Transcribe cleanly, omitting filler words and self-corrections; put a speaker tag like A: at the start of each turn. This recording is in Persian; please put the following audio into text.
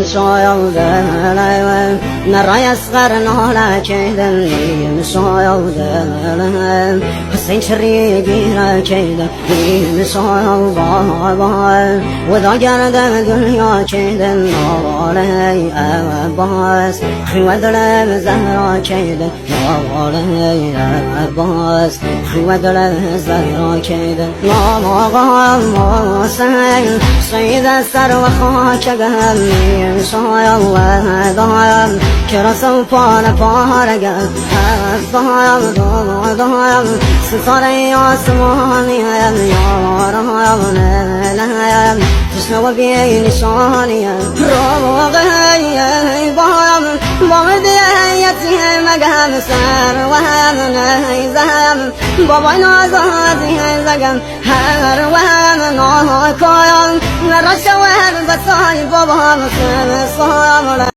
A: شايل دلهم نرى يصغر نهلا كيدن شايل دلهم حسين شريقي را كيدن شايل بابا وذا جرد الدنيا كيدن نوالي أباس وذل زهرا كيدن نوالي أباس وذل زهرا كيدن ما قال ما سيد سيد السر وخاك قلبي شايل دايم كرسو فانا فارقا دايم ستاري عسماني يا رايم تشنو بي نشاني روغي بايم بامدي يتي مقام سر وهم نيزم بابا نازازي زقم هر وهم ناكايم نرشوه بساي بابا مسلم